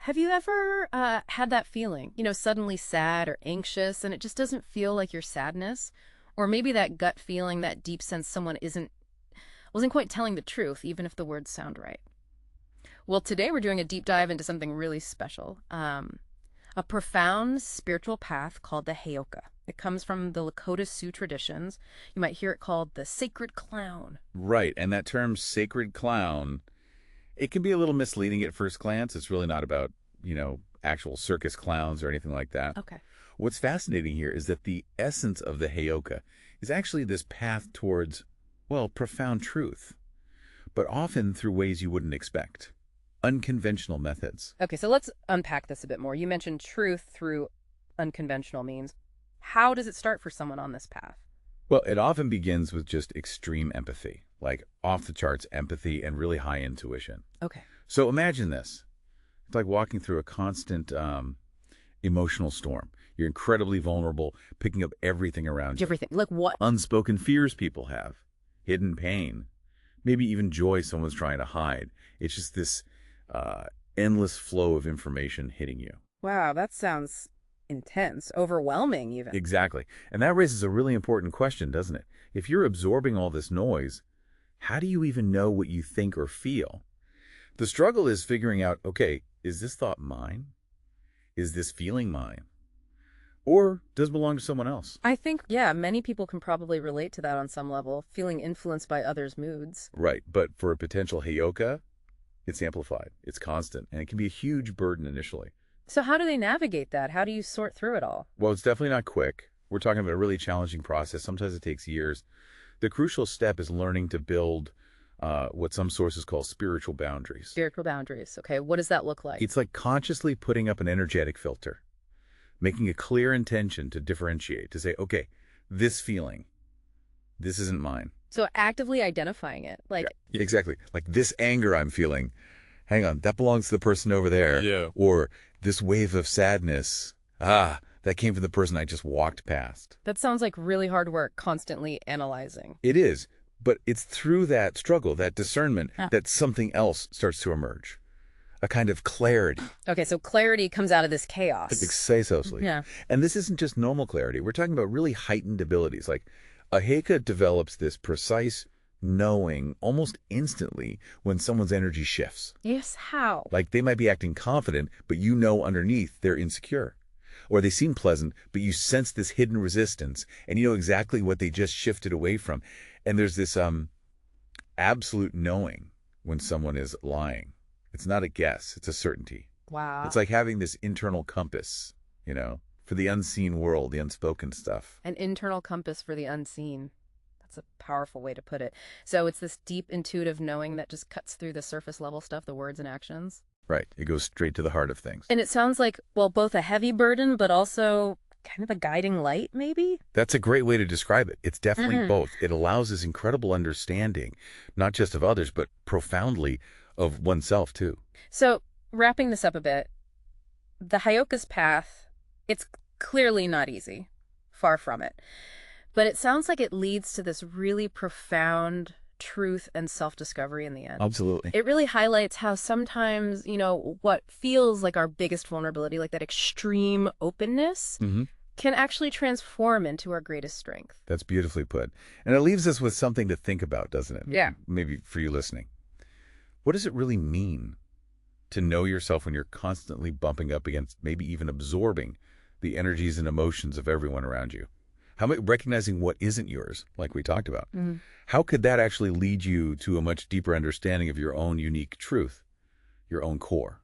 Have you ever had that feeling, suddenly sad or anxious, and it just doesn't feel like your sadness? Or maybe that gut feeling, that deep sense someone wasn't quite telling the truth, even if the words sound right. Well, today we're doing a deep dive into something really special, a profound spiritual path called the Heyoka. It comes from the Lakota Sioux traditions. You might hear it called the sacred clown. Right, and that term sacred clown, it can be a little misleading at first glance. It's really not about, actual circus clowns or anything like that. Okay. What's fascinating here is that the essence of the Heyoka is actually this path towards, well, profound truth, but often through ways you wouldn't expect. Unconventional methods. Okay, so let's unpack this a bit more. You mentioned truth through unconventional means. How does it start for someone on this path? Well, it often begins with just extreme empathy, like off-the-charts empathy and really high intuition. Okay. So imagine this. It's like walking through a constant emotional storm. You're incredibly vulnerable, picking up everything around you. Everything. Like what? Unspoken fears people have, hidden pain, maybe even joy someone's trying to hide. It's just this endless flow of information hitting you. Wow, that sounds intense, overwhelming even. Exactly. And that raises a really important question, doesn't it? If you're absorbing all this noise, how do you even know what you think or feel? The struggle is figuring out, okay, is this thought mine? Is this feeling mine? Or does it belong to someone else? I think, yeah, many people can probably relate to that on some level, feeling influenced by others' moods. Right. But for a potential Heyoka, it's amplified, it's constant, and it can be a huge burden initially. So how do they navigate that? How do you sort through it all? Well, it's definitely not quick. We're talking about a really challenging process. Sometimes it takes years. The crucial step is learning to build what some sources call spiritual boundaries. Spiritual boundaries. Okay, what does that look like? It's like consciously putting up an energetic filter, making a clear intention to differentiate, to say, okay, this feeling, this isn't mine. So actively identifying it. Like, yeah, exactly. Like this anger I'm feeling, hang on, that belongs to the person over there. Yeah. Or this wave of sadness, that came from the person I just walked past. that sounds like really hard work, constantly analyzing. It is, but it's through that struggle, that discernment, that something else starts to emerge. A kind of clarity. Okay, so clarity comes out of this chaos. Precisely. Yeah. And this isn't just normal clarity. We're talking about really heightened abilities. Like a Heika develops this precise knowing almost instantly when someone's energy shifts. Yes, how? Like they might be acting confident, but you know underneath they're insecure. Or they seem pleasant, but you sense this hidden resistance, and you know exactly what they just shifted away from. And there's this absolute knowing when someone is lying. It's not a guess, it's a certainty. Wow. It's like having this internal compass, for the unseen world, the unspoken stuff. An internal compass for the unseen. That's a powerful way to put it. So it's this deep intuitive knowing that just cuts through the surface level stuff, the words and actions. Right. It goes straight to the heart of things. And it sounds like, well, both a heavy burden, but also kind of a guiding light, maybe? That's a great way to describe it. It's definitely both. It allows this incredible understanding, not just of others, but profoundly of oneself, too. So wrapping this up a bit, the Heyoka's path, it's clearly not easy. Far from it. But it sounds like it leads to this really profound truth and self-discovery in the end. Absolutely. It really highlights how sometimes, what feels like our biggest vulnerability, like that extreme openness, can actually transform into our greatest strength. That's beautifully put. And it leaves us with something to think about, doesn't it? Yeah. Maybe for you listening. What does it really mean to know yourself when you're constantly bumping up against, maybe even absorbing the energies and emotions of everyone around you? Recognizing what isn't yours, like we talked about. How could that actually lead you to a much deeper understanding of your own unique truth, your own core?